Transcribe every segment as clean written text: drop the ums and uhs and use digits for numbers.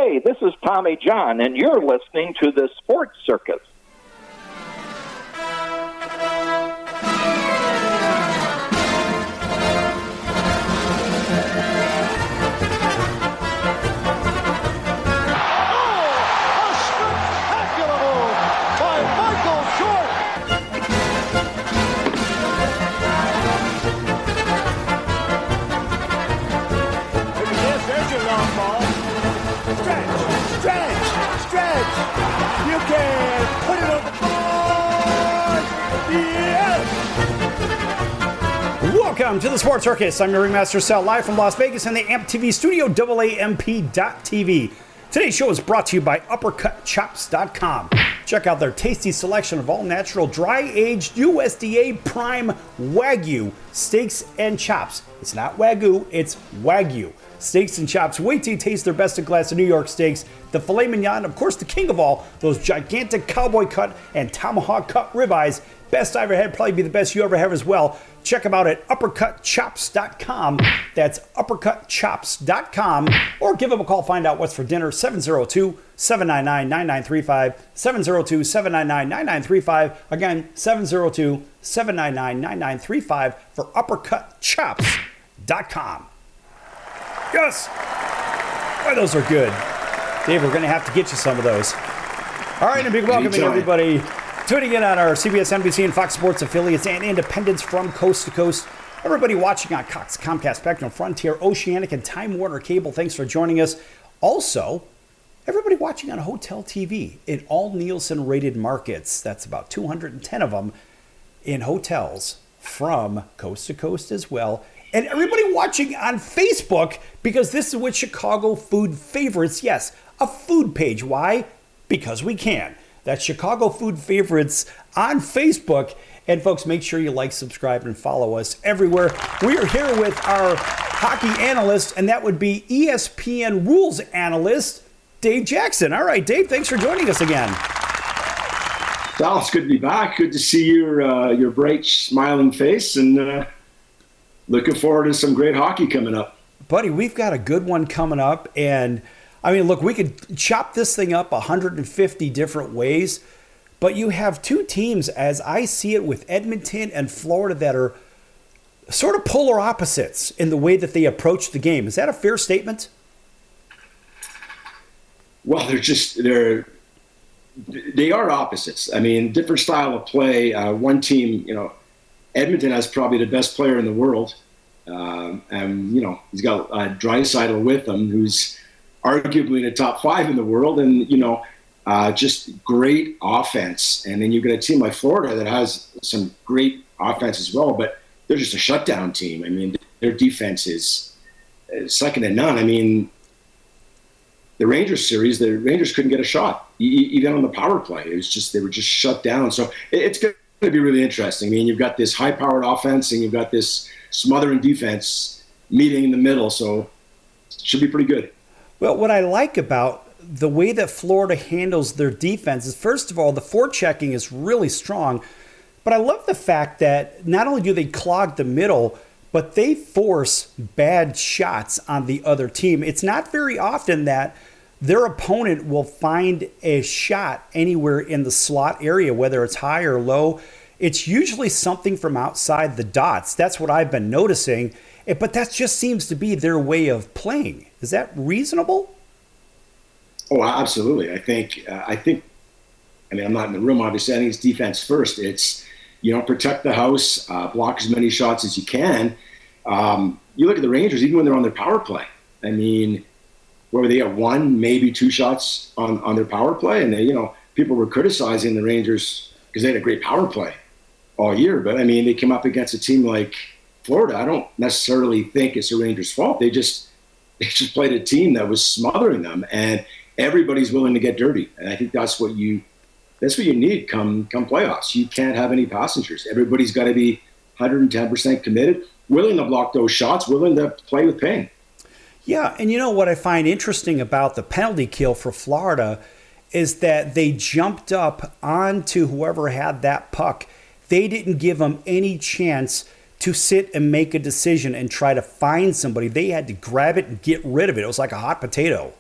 Hey, this is Tommy John, and you're listening to the Sports Circus. Welcome to the Sports Circus. I'm your Ringmaster Sal, live from Las Vegas in the AMP TV studio, AAMP.TV. Today's show is brought to you by UppercutChops.com. Check out their tasty selection of all-natural, dry-aged USDA Prime Wagyu steaks and chops. It's not Wagyu, it's Wagyu. Steaks and chops. Wait till you taste their best in class of New York steaks, the filet mignon, of course the king of all, those gigantic cowboy cut and tomahawk cut ribeyes. Best I ever had, probably be the best you ever have as well. Check them out at UppercutChops.com. That's UppercutChops.com. Or give them a call, find out what's for dinner. 702-799-9935. 702-799-9935. Again, 702-799-9935 for UppercutChops.com. Yes! Boy, those are good. Dave, we're going to have to get you some of those. All right, and a big welcome to everybody tuning in on our CBS, NBC, and Fox Sports affiliates and independents from coast to coast. Everybody watching on Cox, Comcast, Spectrum, Frontier, Oceanic, and Time Warner Cable, thanks for joining us. Also, everybody watching on Hotel TV in all Nielsen-rated markets. That's about 210 of them in hotels from coast to coast as well. And everybody watching on Facebook, because this is what Chicago Food Favorites, yes, a food page. Why? Because we can. That's Chicago Food Favorites on Facebook. And folks, make sure you like, subscribe, and follow us everywhere. We are here with our hockey analyst, and that would be ESPN rules analyst, Dave Jackson. All right, Dave, thanks for joining us again. Sal, it's good to be back. Good to see your bright, smiling face, and looking forward to some great hockey coming up. Buddy, we've got a good one coming up, and I mean, look, we could chop this thing up 150 different ways, but you have two teams, as I see it, with Edmonton and Florida that are sort of polar opposites in the way that they approach the game. Is that a fair statement? Well, they are opposites. I mean, different style of play. One team, Edmonton has probably the best player in the world. And, he's got Draisaitl with him, who's arguably in the top 5 in the world, and just great offense. And then you've got a team like Florida that has some great offense as well, but they're just a shutdown team. I mean, their defense is second to none. I mean, the Rangers series, the Rangers couldn't get a shot, even on the power play. It was just, they were just shut down. So it's going to be really interesting. I mean, you've got this high-powered offense and you've got this smothering defense meeting in the middle, so it should be pretty good. Well, what I like about the way that Florida handles their defense is, first of all, the forechecking is really strong. But I love the fact that not only do they clog the middle, but they force bad shots on the other team. It's not very often that their opponent will find a shot anywhere in the slot area, whether it's high or low. It's usually something from outside the dots. That's what I've been noticing. But that just seems to be their way of playing. Is that reasonable? Oh, absolutely. I think, I mean, I'm not in the room, obviously. I think it's defense first. It's, protect the house, block as many shots as you can. You look at the Rangers, even when they're on their power play. I mean, where they got 1, maybe 2 shots on their power play. And they, people were criticizing the Rangers because they had a great power play all year. But I mean, they came up against a team like Florida. I don't necessarily think it's the Rangers' fault. They just played a team that was smothering them, and everybody's willing to get dirty. And I think that's what you need come playoffs. You can't have any passengers. Everybody's got to be 110% committed, willing to block those shots, willing to play with pain. Yeah, and what I find interesting about the penalty kill for Florida is that they jumped up onto whoever had that puck. They didn't give them any chance to sit and make a decision and try to find somebody. They had to grab it and get rid of it. It was like a hot potato.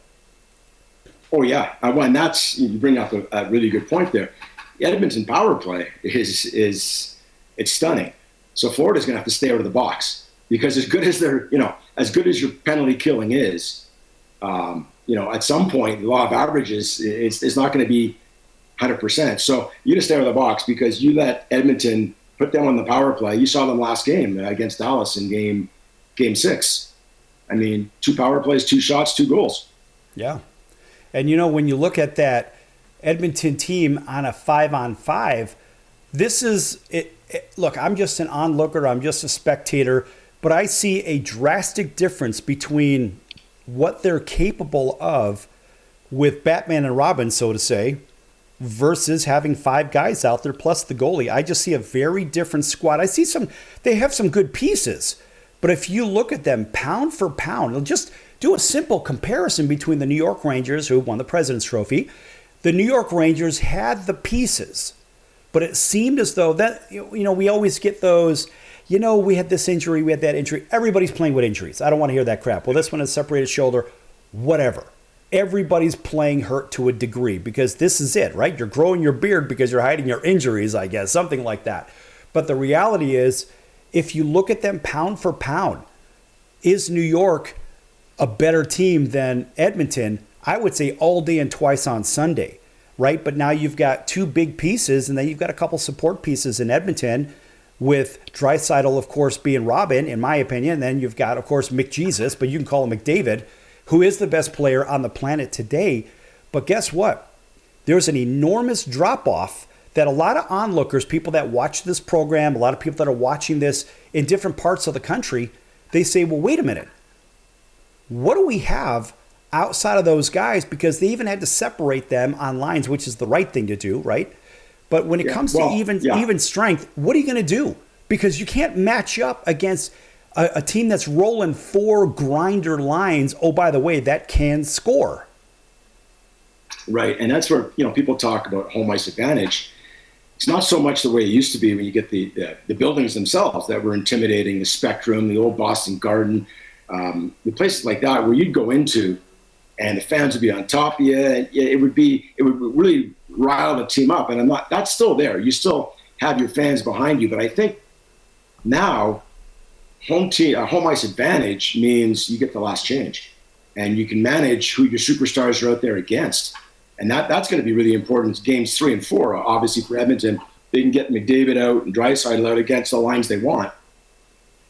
Oh yeah, and that's, you bring up a really good point there. The Edmonton power play is it's stunning. So Florida's going to have to stay out of the box, because as good as as good as your penalty killing is, at some point the law of averages it's not going to be 100%. So you just stay out of the box, because you let Edmonton put them on the power play. You saw them last game against Dallas in game 6. I mean, 2 power plays, 2 shots, 2 goals. Yeah. And, when you look at that Edmonton team on a 5-on-5, this is it. Look, I'm just an onlooker. I'm just a spectator. But I see a drastic difference between what they're capable of with Batman and Robin, so to say, versus having 5 guys out there plus the goalie. I just see a very different squad. I see they have some good pieces. But if you look at them pound for pound, just do a simple comparison between the New York Rangers, who won the President's Trophy. The New York Rangers had the pieces, but it seemed as though that, we always get those, we had this injury, we had that injury. Everybody's playing with injuries. I don't want to hear that crap. Well, this one has separated shoulder, whatever. Everybody's playing hurt to a degree, because this is it, right? You're growing your beard because you're hiding your injuries, I guess, something like that. But the reality is, if you look at them pound for pound, is New York a better team than Edmonton? I would say all day and twice on Sunday, right? But now you've got 2 big pieces, and then you've got a couple support pieces in Edmonton, with Draisaitl, of course, being Robin, in my opinion. And then you've got, of course, McJesus, but you can call him McDavid, who is the best player on the planet today. But guess what? There's an enormous drop-off that a lot of onlookers, people that watch this program, a lot of people that are watching this in different parts of the country, they say, well, wait a minute. What do we have outside of those guys? Because they even had to separate them on lines, which is the right thing to do, right? But when it comes to even strength, what are you going to do? Because you can't match up against a team that's rolling 4 grinder lines. Oh, by the way, that can score. Right, and that's where people talk about home ice advantage. It's not so much the way it used to be when you get the buildings themselves that were intimidating, the Spectrum, the old Boston Garden, the places like that where you'd go into and the fans would be on top of you. And it would really rile the team up. And that's still there. You still have your fans behind you. But I think now home ice advantage means you get the last change, and you can manage who your superstars are out there against. And that's going to be really important. Games 3 and 4, obviously, for Edmonton, they can get McDavid out and Draisaitl out against the lines they want.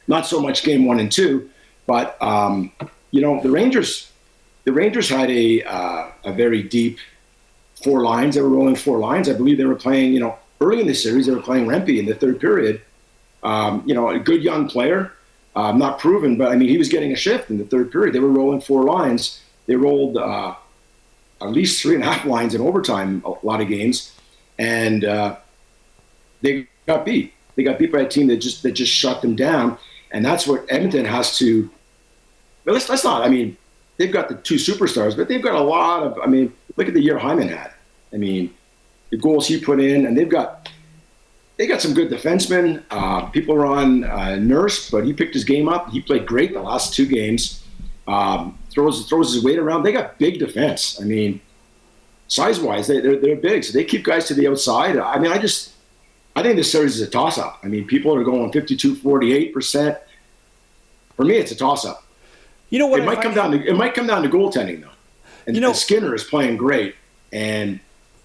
Not so much game 1 and 2, but the Rangers had a very deep 4 lines. They were rolling 4 lines. I believe they were playing. Early in the series, they were playing Rempe in the 3rd period. A good young player, not proven, but I mean, he was getting a shift in the 3rd period. They were rolling 4 lines. They rolled at least 3.5 lines in overtime, a lot of games, and they got beat. They got beat by a team that just shut them down, and that's what Edmonton has to. But let's not. I mean, they've got the 2 superstars, but they've got a lot of. I mean, look at the year Hyman had. I mean, the goals he put in, and they got some good defensemen. People are on Nurse, but he picked his game up. He played great the last 2 games. Throws his weight around. They got big defense. I mean, size-wise, they're big, so they keep guys to the outside. I mean, I think this series is a toss-up. I mean, people are going 52-48%. For me, it's a toss-up. You know what? It might come down to goaltending, though. And Skinner is playing great, and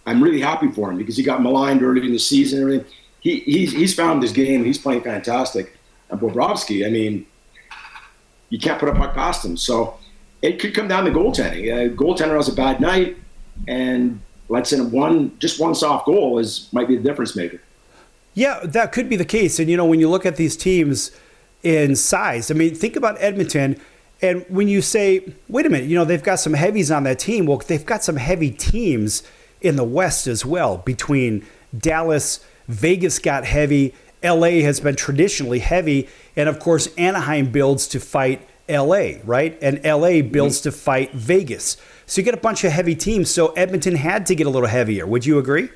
I'm really happy for him because he got maligned early in the season and everything. He's found his game. He's playing fantastic. And Bobrovsky, I mean, you can't put a puck past him. So it could come down to goaltending. A goaltender has a bad night, and let's say just one soft goal might be the difference maker. Yeah, that could be the case. And, when you look at these teams in size, I mean, think about Edmonton. And when you say, wait a minute, they've got some heavies on that team. Well, they've got some heavy teams in the West as well. Between Dallas, Vegas got heavy. LA has been traditionally heavy. And, of course, Anaheim builds to fight LA, right? And LA builds to fight Vegas. So you get a bunch of heavy teams. So Edmonton had to get a little heavier. Would you agree?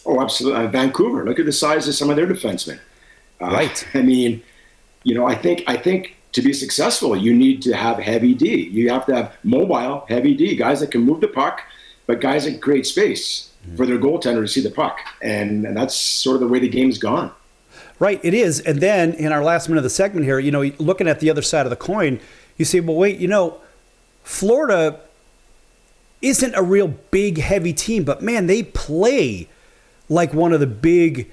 Oh, absolutely. Vancouver, look at the size of some of their defensemen. Right. I mean, I think to be successful, you need to have heavy D. You have to have mobile, heavy D, guys that can move the puck, but guys that create space for their goaltender to see the puck. And that's sort of the way the game's gone. Right, it is. And then in our last minute of the segment here, looking at the other side of the coin, you say, well, wait, Florida isn't a real big, heavy team, but man, they play like one of the big,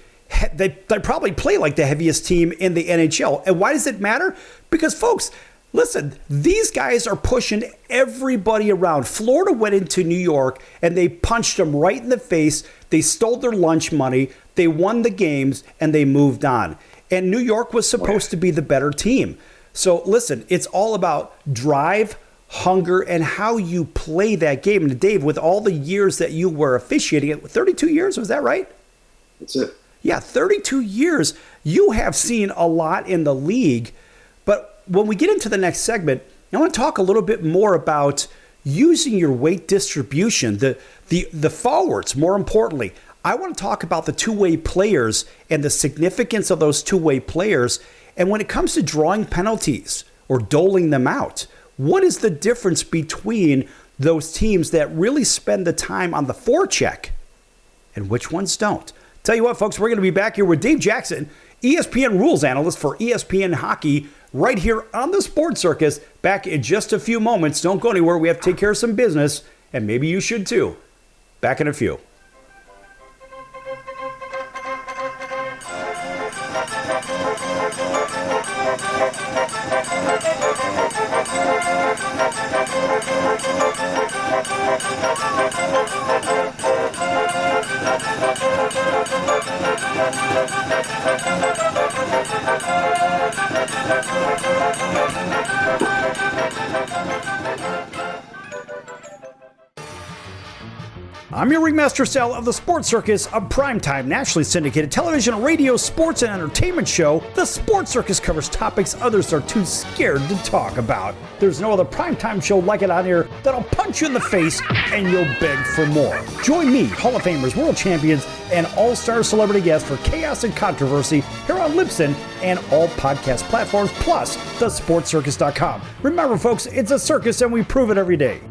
they probably play like the heaviest team in the NHL. And why does it matter? Because, folks, listen, these guys are pushing everybody around. Florida went into New York and they punched them right in the face. They stole their lunch money. They won the games and they moved on. And New York was supposed to be the better team. So listen, it's all about drive, hunger, and how you play that game. And Dave, with all the years that you were officiating it, 32 years, was that right? That's it. Yeah, 32 years. You have seen a lot in the league. But when we get into the next segment, I want to talk a little bit more about using your weight distribution, the forwards, more importantly. I want to talk about the two-way players and the significance of those two-way players. And when it comes to drawing penalties or doling them out, what is the difference between those teams that really spend the time on the forecheck and which ones don't? Tell you what, folks, we're going to be back here with Dave Jackson, ESPN rules analyst for ESPN Hockey, right here on the Sports Circus. Back in just a few moments. Don't go anywhere. We have to take care of some business, and maybe you should too. Back in a few. I'm your Ringmaster Sal of the Sports Circus, a primetime, nationally syndicated television, radio, sports, and entertainment show. The Sports Circus covers topics others are too scared to talk about. There's no other primetime show like it on here that'll punch you in the face and you'll beg for more. Join me, Hall of Famers, world champions, and all-star celebrity guests for chaos and controversy here on Libsyn and all podcast platforms, plus TheSportsCircus.com. Remember, folks, it's a circus and we prove it every day.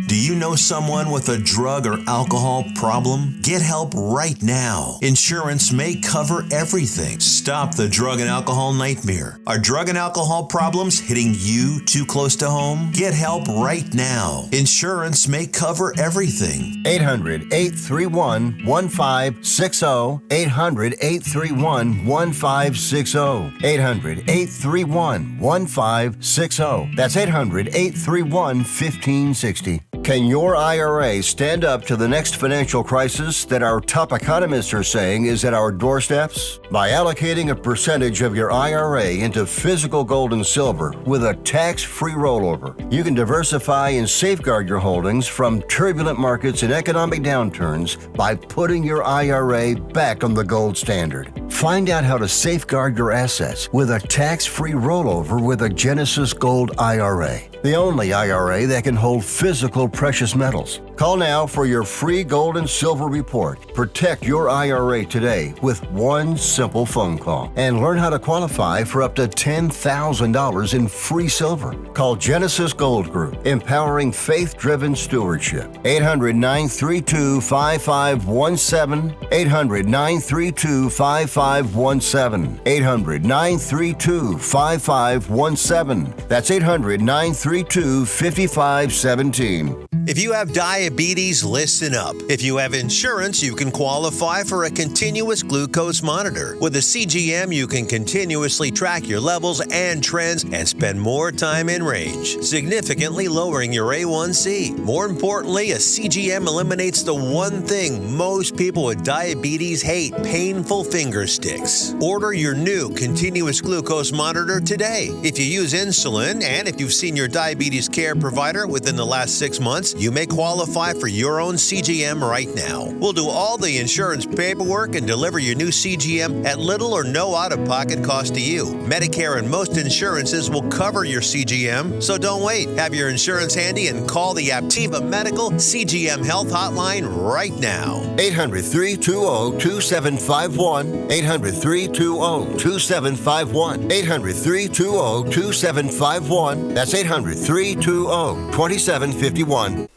Do you know someone with a drug or alcohol problem? Get help right now. Insurance may cover everything. Stop the drug and alcohol nightmare. Are drug and alcohol problems hitting you too close to home? Get help right now. Insurance may cover everything. 800-831-1560. 800-831-1560. 800-831-1560. That's 800-831-1560. Can your IRA stand up to the next financial crisis that our top economists are saying is at our doorsteps? By allocating a percentage of your IRA into physical gold and silver with a tax-free rollover, you can diversify and safeguard your holdings from turbulent markets and economic downturns by putting your IRA back on the gold standard. Find out how to safeguard your assets with a tax-free rollover with a Genesis Gold IRA, the only IRA that can hold physical precious metals. Call now for your free gold and silver report. Protect your IRA today with one simple phone call and learn how to qualify for up to $10,000 in free silver. Call Genesis Gold Group, empowering faith-driven stewardship. 800-932-5517. 800-932-5517. 800-932-5517. That's 800-932-5517. If you have diabetes, listen up. If you have insurance, you can qualify for a continuous glucose monitor. With a CGM, you can continuously track your levels and trends and spend more time in range, significantly lowering your A1C. More importantly, a CGM eliminates the one thing most people with diabetes hate: painful finger sticks. Order your new continuous glucose monitor today. If you use insulin and if you've seen your diabetes care provider within the last 6 months, you may qualify for your own CGM right now. We'll do all the insurance paperwork and deliver your new CGM at little or no out-of-pocket cost to you. Medicare and most insurances will cover your CGM, so don't wait. Have your insurance handy and call the Aptiva Medical CGM Health Hotline right now. 800-320-2751. 800-320-2751. 800-320-2751. That's 800-320-2751.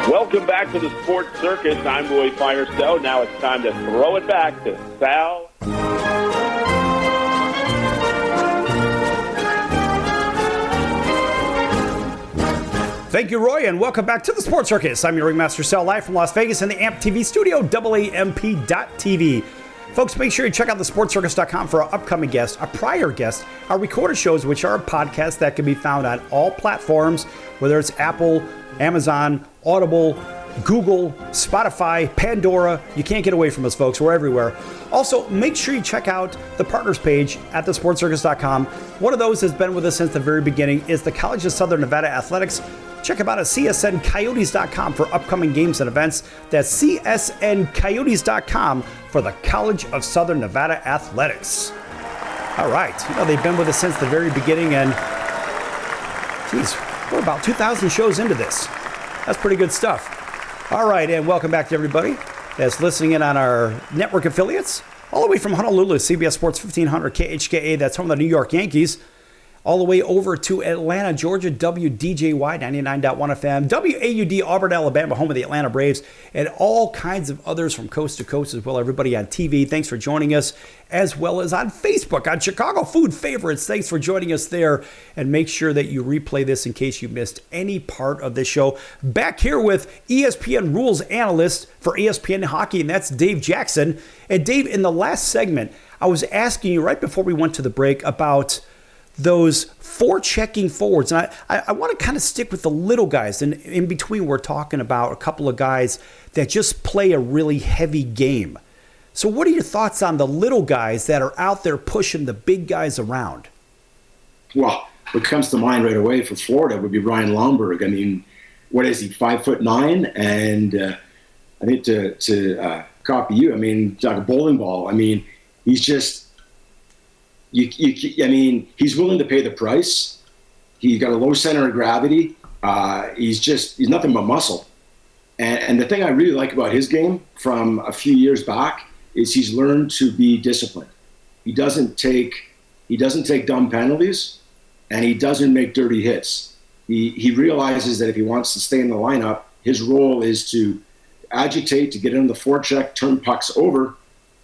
Welcome back to the Sports Circus. I'm Roy Firestone. Now it's time to throw it back to Sal. Thank you, Roy, and welcome back to the Sports Circus. I'm your Ringmaster Sal, live from Las Vegas in the AMP TV studio, AAMP.TV. Folks, make sure you check out TheSportsCircus.com for our upcoming guests, our prior guests, our recorded shows, which are podcasts that can be found on all platforms, whether it's Apple, Amazon, Audible, Google, Spotify, Pandora. You can't get away from us, folks. We're everywhere. Also, make sure you check out the partners page at TheSportsCircus.com. One of those has been with us since the very beginning is the College of Southern Nevada Athletics. Check them out at CSNCoyotes.com for upcoming games and events. That's CSNCoyotes.com for the College of Southern Nevada Athletics. All right. You know, they've been with us since the very beginning, and geez, we're about 2,000 shows into this. That's pretty good stuff. All right, and welcome back to everybody that's listening in on our network affiliates, all the way from Honolulu, CBS Sports 1500 KHKA, that's home of the New York Yankees, all the way over to Atlanta, Georgia, WDJY 99.1 FM, WAUD Auburn, Alabama, home of the Atlanta Braves, and all kinds of others from coast to coast as well. Everybody on TV, thanks for joining us, as well as on Facebook, on Chicago Food Favorites. Thanks for joining us there, and make sure that you replay this in case you missed any part of this show. Back here with ESPN Rules Analyst for ESPN Hockey, and that's Dave Jackson. And Dave, in the last segment, I was asking you right before we went to the break about those forechecking forwards. And I want to kind of stick with the little guys. And in between, we're talking about a couple of guys that just play a really heavy game. So what are your thoughts on the little guys that are out there pushing the big guys around? Well, what comes to mind right away for Florida would be Ryan Lomberg. I mean, what is he, 5'9"? And I think to copy you, I mean, like a bowling ball. I mean, he's just, I mean, he's willing to pay the price. He's got a low center of gravity. He's nothing but muscle. And the thing I really like about his game from a few years back is he's learned to be disciplined. He doesn't take dumb penalties, and he doesn't make dirty hits. He realizes that if he wants to stay in the lineup, his role is to agitate, to get in the forecheck, turn pucks over,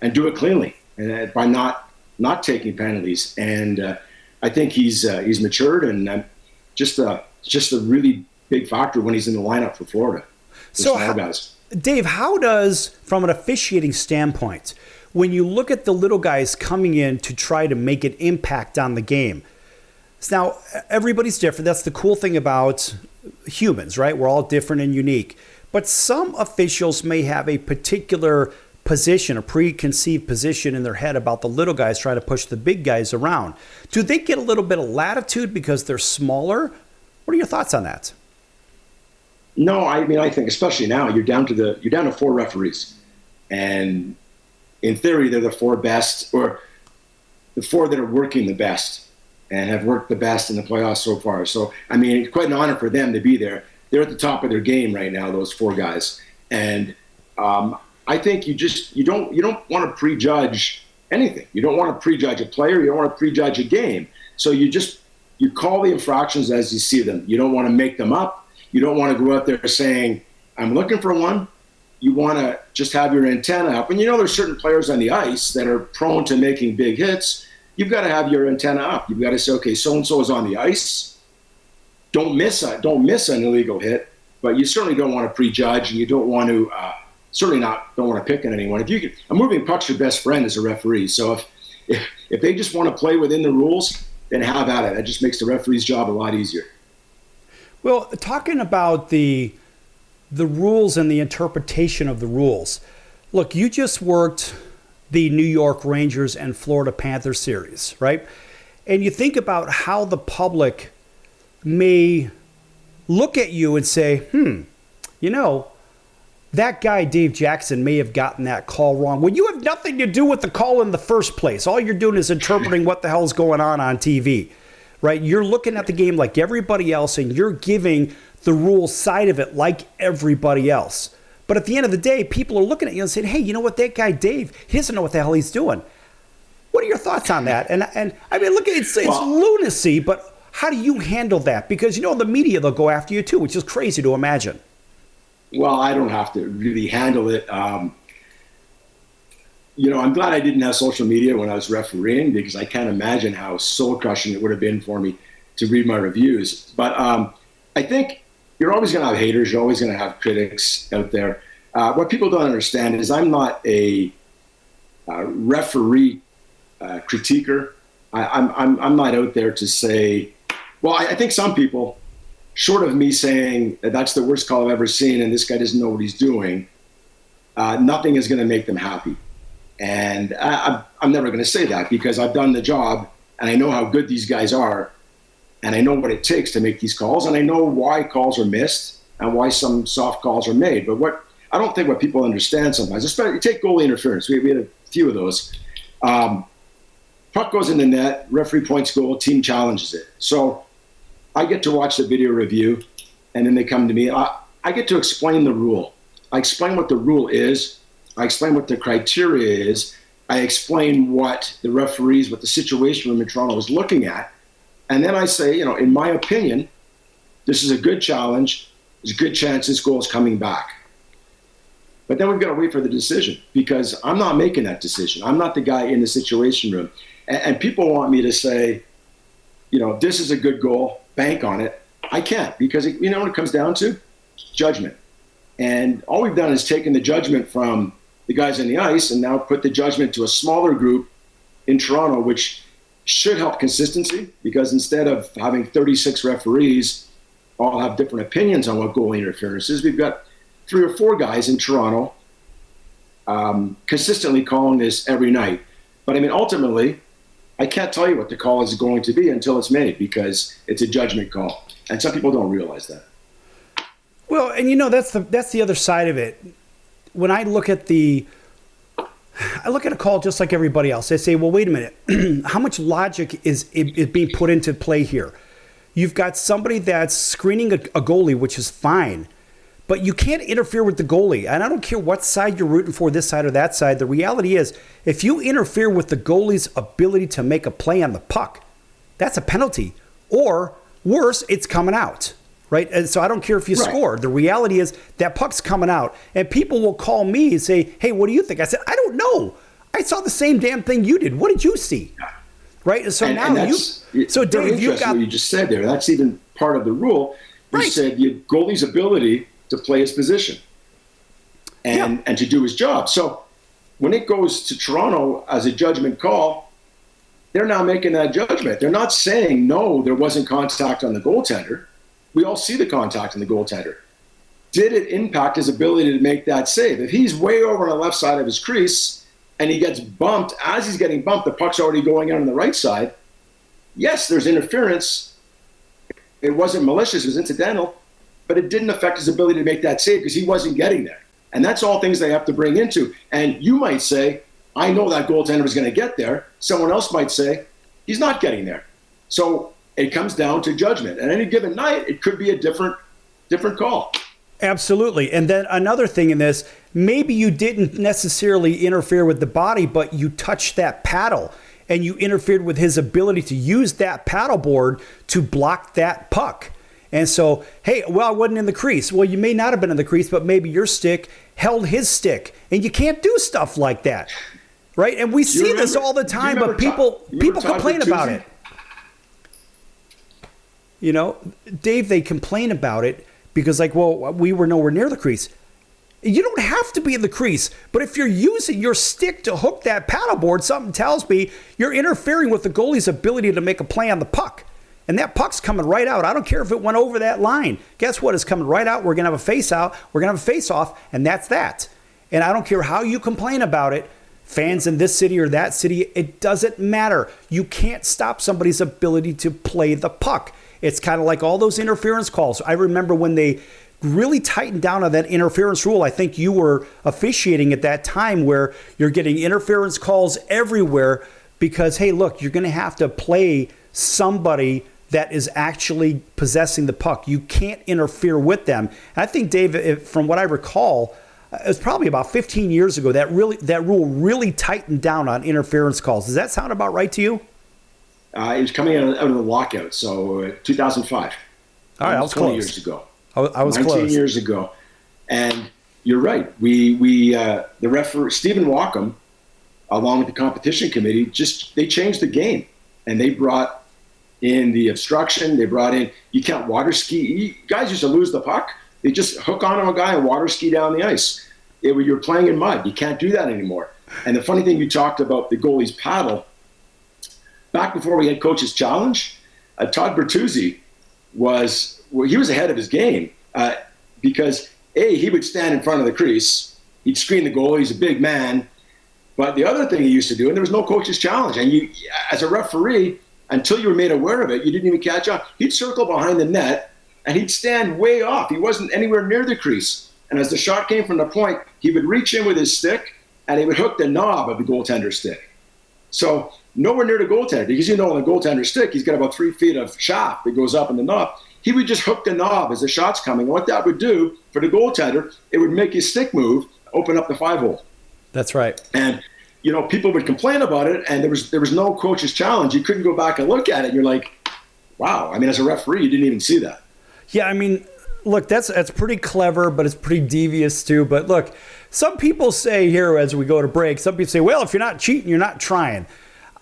and do it cleanly, and by not taking penalties. And I think he's matured, and just a really big factor when he's in the lineup for Florida. So, Dave, how does, from an officiating standpoint, when you look at the little guys coming in to try to make an impact on the game? Now, everybody's different. That's the cool thing about humans, right? We're all different and unique. But some officials may have a particular position, a preconceived position in their head about the little guys trying to push the big guys around. Do they get a little bit of latitude because they're smaller? What are your thoughts on that? No, I mean, I think especially now you're down to 4 referees, and in theory they're the 4 best, or the 4 that are working the best and have worked the best in the playoffs so far. So I mean, it's quite an honor for them to be there. They're at the top of their game right now, those 4 guys, and I think you don't want to prejudge anything. You don't want to prejudge a player. You don't want to prejudge a game. So you call the infractions as you see them. You don't want to make them up. You don't want to go out there saying, I'm looking for one. You want to just have your antenna up. And there's certain players on the ice that are prone to making big hits. You've got to have your antenna up. You've got to say, okay, so-and-so is on the ice. Don't miss an illegal hit, but you certainly don't want to prejudge, and you don't want to don't want to pick on anyone. A moving puck's your best friend as a referee. So if they just want to play within the rules, then have at it. That just makes the referee's job a lot easier. Well, talking about the rules and the interpretation of the rules, Look, you just worked the New York Rangers and Florida Panthers series, right? And you think about how the public may look at you and say, that guy, Dave Jackson, may have gotten that call wrong. When you have nothing to do with the call in the first place. All you're doing is interpreting what the hell's going on TV, right? You're looking at the game like everybody else, and you're giving the rules side of it like everybody else. But at the end of the day, people are looking at you and saying, hey, you know what, that guy Dave, he doesn't know what the hell he's doing. What are your thoughts on that? And I mean, look, it's lunacy, but how do you handle that? Because, the media, they'll go after you too, which is crazy to imagine. Well, I don't have to really handle it. I'm glad I didn't have social media when I was refereeing, because I can't imagine how soul-crushing it would have been for me to read my reviews. But I think you're always going to have haters. You're always going to have critics out there. What people don't understand is I'm not a referee critiquer. I'm not out there to say, well, I think some people, short of me saying that that's the worst call I've ever seen and this guy doesn't know what he's doing, nothing is going to make them happy. And I'm never going to say that, because I've done the job and I know how good these guys are. And I know what it takes to make these calls, and I know why calls are missed and why some soft calls are made. But I don't think what people understand sometimes, especially you take goalie interference. We had a few of those. Puck goes in the net, referee points goal, team challenges it. So I get to watch the video review, and then they come to me. I get to explain the rule. I explain what the rule is. I explain what the criteria is. I explain what the referees, what the situation room in Toronto is looking at. And then I say, in my opinion, this is a good challenge. There's a good chance this goal is coming back. But then we've got to wait for the decision, because I'm not making that decision. I'm not the guy in the situation room. And people want me to say, this is a good goal, bank on it. I can't, because what it comes down to? Judgment. And all we've done is taken the judgment from the guys on the ice and now put the judgment to a smaller group in Toronto, which should help consistency, because instead of having 36 referees all have different opinions on what goalie interference is, we've got 3 or 4 guys in Toronto consistently calling this every night. But I mean, ultimately, I can't tell you what the call is going to be until it's made, because it's a judgment call. And some people don't realize that. Well, and that's the other side of it. When I look at a call just like everybody else. I say, well, wait a minute. How much logic is being put into play here? You've got somebody that's screening a goalie, which is fine, but you can't interfere with the goalie. And I don't care what side you're rooting for, this side or that side. The reality is, if you interfere with the goalie's ability to make a play on the puck, that's a penalty. Or worse, it's coming out. Right? And so I don't care if you score. The reality is that puck's coming out. And people will call me and say, hey, what do you think? I said, I don't know. I saw the same damn thing you did. What did you see? Right? And so Dave, you've got... what you just said there. That's even part of the rule. You said the goalie's ability to play his position and to do his job. So when it goes to Toronto as a judgment call, they're now making that judgment. They're not saying, no, there wasn't contact on the goaltender. We all see the contact in the goaltender. Did it impact his ability to make that save? If he's way over on the left side of his crease and he gets bumped, as he's getting bumped, the puck's already going out on the right side. Yes, there's interference. It wasn't malicious, it was incidental, but it didn't affect his ability to make that save because he wasn't getting there. And that's all things they have to bring into. And you might say, I know that goaltender was going to get there. Someone else might say, he's not getting there. So it comes down to judgment. And any given night, it could be a different call. Absolutely. And then another thing in this, maybe you didn't necessarily interfere with the body, but you touched that paddle and you interfered with his ability to use that paddleboard to block that puck. And so, hey, well, I wasn't in the crease. Well, you may not have been in the crease, but maybe your stick held his stick. And you can't do stuff like that. Right? And we see this all the time, but people complain about it. You know, Dave, they complain about it because, like, well, we were nowhere near the crease. You don't have to be in the crease, but if you're using your stick to hook that paddleboard, something tells me you're interfering with the goalie's ability to make a play on the puck. And that puck's coming right out. I don't care if it went over that line. Guess what? It's coming right out. We're going to have a face out. We're going to have a face off, and that's that. And I don't care how you complain about it, fans in this city or that city, it doesn't matter. You can't stop somebody's ability to play the puck. It's kind of like all those interference calls. I remember when they really tightened down on that interference rule. I think you were officiating at that time where you're getting interference calls everywhere because, hey, look, you're going to have to play somebody that is actually possessing the puck. You can't interfere with them. And I think, Dave, from what I recall, it was probably about 15 years ago that rule really tightened down on interference calls. Does that sound about right to you? It was coming out of the lockout, so 2005. All right, I was 20 close. Years ago. I was 19 close. years ago. And you're right. The referee, Stephen Walkham, along with the competition committee, they changed the game. And they brought in the obstruction. They brought in, you can't water ski. Guys used to lose the puck. They just hook onto a guy and water ski down the ice. You're playing in mud. You can't do that anymore. And the funny thing, you talked about the goalie's paddle. Back before we had Coach's Challenge, Todd Bertuzzi he was ahead of his game because, he would stand in front of the crease. He'd screen the goal. He's a big man. But the other thing he used to do, and there was no Coach's Challenge, and you, as a referee, until you were made aware of it, you didn't even catch on. He'd circle behind the net, and he'd stand way off. He wasn't anywhere near the crease. And as the shot came from the point, he would reach in with his stick, and he would hook the knob of the goaltender's stick. So nowhere near the goaltender, because on the goaltender's stick, he's got about 3 feet of shaft that goes up in the knob. He would just hook the knob as the shot's coming. And what that would do for the goaltender, it would make his stick move, open up the 5-hole. That's right. And, people would complain about it, and there was no Coach's Challenge. You couldn't go back and look at it. And you're like, wow. As a referee, you didn't even see that. Yeah, look, that's pretty clever, but it's pretty devious too. But look, some people say here as we go to break, some people say, well, if you're not cheating, you're not trying.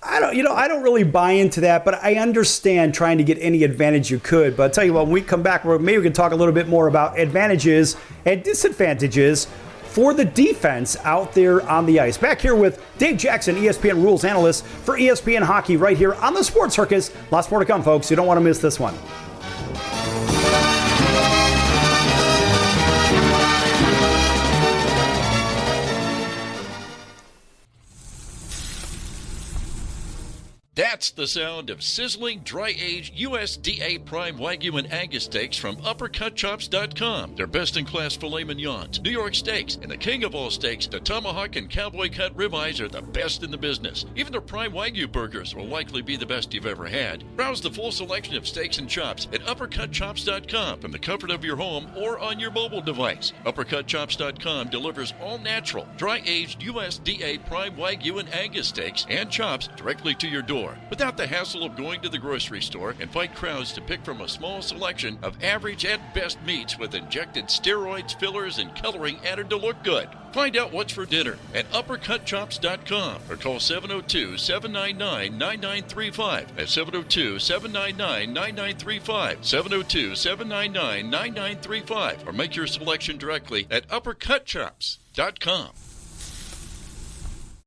I don't really buy into that, but I understand trying to get any advantage you could. But I'll tell you what, when we come back, maybe we can talk a little bit more about advantages and disadvantages for the defense out there on the ice. Back here with Dave Jackson, ESPN Rules Analyst for ESPN Hockey, right here on the Sports Circus. Lots more to come, folks. You don't want to miss this one. That's the sound of sizzling, dry-aged USDA Prime Wagyu and Angus steaks from UpperCutChops.com. Their best-in-class filet mignons, New York steaks, and the king of all steaks, the tomahawk and cowboy cut ribeyes are the best in the business. Even their Prime Wagyu burgers will likely be the best you've ever had. Browse the full selection of steaks and chops at UpperCutChops.com from the comfort of your home or on your mobile device. UpperCutChops.com delivers all-natural, dry-aged USDA Prime Wagyu and Angus steaks and chops directly to your door, without the hassle of going to the grocery store and fight crowds to pick from a small selection of average at best meats with injected steroids, fillers, and coloring added to look good. Find out what's for dinner at UpperCutChops.com or call 702-799-9935. That's 702-799-9935. 702-799-9935. Or make your selection directly at UpperCutChops.com.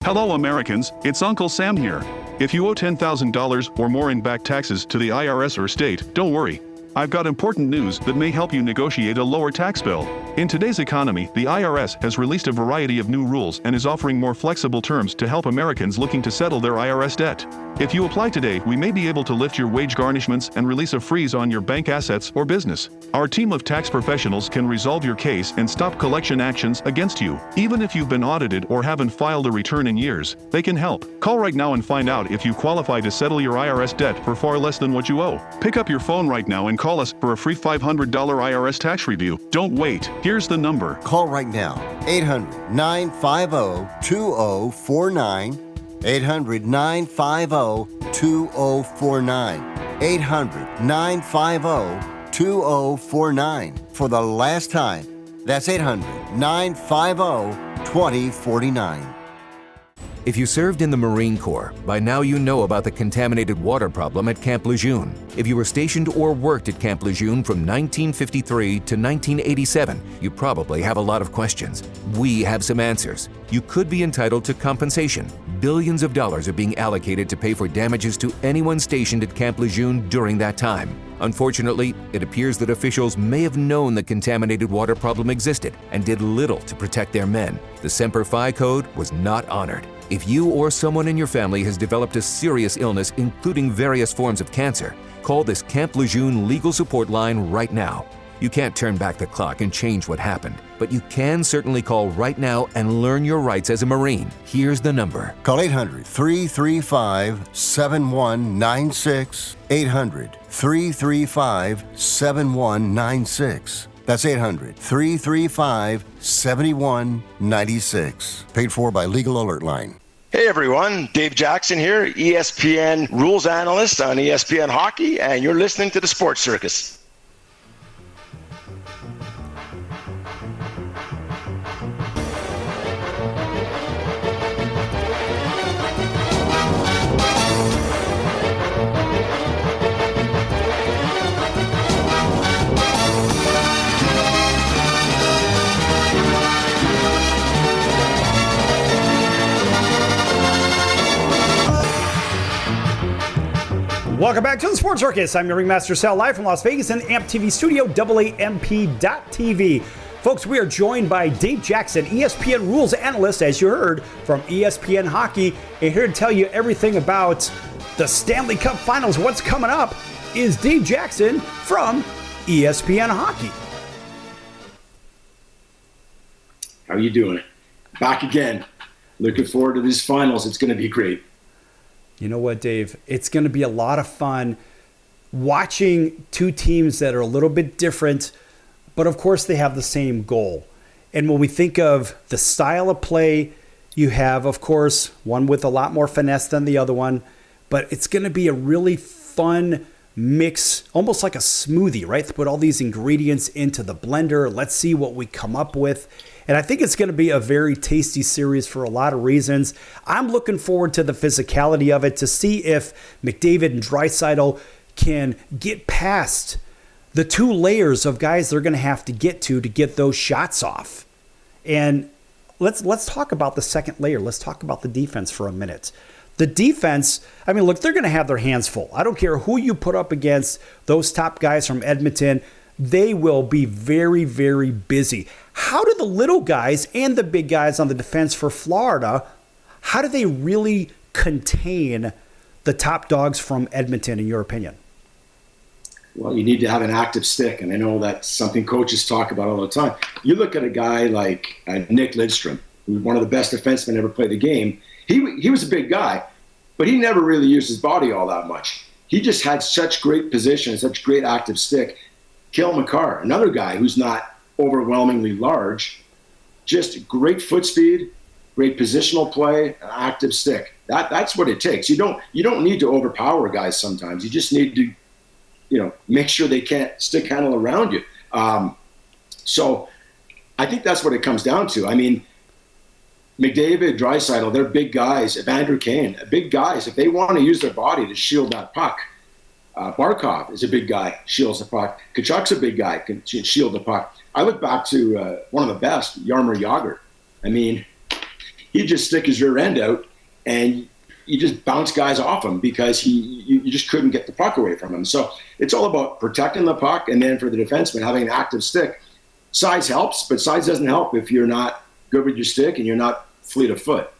Hello, Americans. It's Uncle Sam here. If you owe $10,000 or more in back taxes to the IRS or state, don't worry. I've got important news that may help you negotiate a lower tax bill. In today's economy, the IRS has released a variety of new rules and is offering more flexible terms to help Americans looking to settle their IRS debt. If you apply today, we may be able to lift your wage garnishments and release a freeze on your bank assets or business. Our team of tax professionals can resolve your case and stop collection actions against you. Even if you've been audited or haven't filed a return in years, they can help. Call right now and find out if you qualify to settle your IRS debt for far less than what you owe. Pick up your phone right now and call us for a free $500 IRS tax review. Don't wait. Here's the number. Call right now. 800-950-2049. 800-950-2049. 800-950-2049. For the last time, that's 800-950-2049. If you served in the Marine Corps, by now you know about the contaminated water problem at Camp Lejeune. If you were stationed or worked at Camp Lejeune from 1953 to 1987, you probably have a lot of questions. We have some answers. You could be entitled to compensation. Billions of dollars are being allocated to pay for damages to anyone stationed at Camp Lejeune during that time. Unfortunately, it appears that officials may have known the contaminated water problem existed and did little to protect their men. The Semper Fi code was not honored. If you or someone in your family has developed a serious illness, including various forms of cancer, call this Camp Lejeune legal support line right now. You can't turn back the clock and change what happened, but you can certainly call right now and learn your rights as a Marine. Here's the number. Call 800-335-7196. 800-335-7196. That's 800-335-7196. Paid for by Legal Alert Line. Hey everyone, Dave Jackson here, ESPN Rules Analyst on ESPN Hockey, and you're listening to the Sports Circus. Welcome back to the Sports Circus. I'm your Ringmaster Sal, live from Las Vegas in AMP TV studio, AAMP.TV. Folks, we are joined by Dave Jackson, ESPN Rules Analyst, as you heard, from ESPN Hockey. And here to tell you everything about the Stanley Cup Finals, what's coming up, is Dave Jackson from ESPN Hockey. How are you doing? Back again. Looking forward to these finals. It's going to be great. You know what, Dave? It's going to be a lot of fun watching two teams that are a little bit different, but of course they have the same goal. And when we think of the style of play, you have, of course, one with a lot more finesse than the other one, but it's going to be a really fun mix, almost like a smoothie, right? To put all these ingredients into the blender. Let's see what we come up with. And I think it's going to be a very tasty series for a lot of reasons. I'm looking forward to the physicality of it, to see if McDavid and Draisaitl can get past the two layers of guys they're going to have to get those shots off. And let's talk about the second layer. Let's talk about the defense for a minute. The defense, I mean, look, they're going to have their hands full. I don't care who you put up against those top guys from Edmonton. They will be very, very busy. How do the little guys and the big guys on the defense for Florida, how do they really contain the top dogs from Edmonton, in your opinion? Well, you need to have an active stick, and I know that's something coaches talk about all the time. You look at a guy like Nick Lidstrom, who's one of the best defensemen ever played the game. He was a big guy, but he never really used his body all that much. He just had such great position, such great active stick. Cale Makar, another guy who's not overwhelmingly large, just great foot speed, great positional play, an active stick. That's what it takes. You don't need to overpower guys sometimes. You just need to, make sure they can't stick handle around you. So I think that's what it comes down to. I mean, McDavid, Draisaitl, they're big guys. Evander Kane, big guys. If they want to use their body to shield that puck, Barkov is a big guy, shields the puck. Kachuk's a big guy, can shield the puck. I look back to one of the best, Jaromir Jagr. I mean, he'd just stick his rear end out, and you just bounce guys off him because you just couldn't get the puck away from him. So it's all about protecting the puck, and then for the defenseman, having an active stick. Size helps, but size doesn't help if you're not good with your stick and you're not fleet of foot.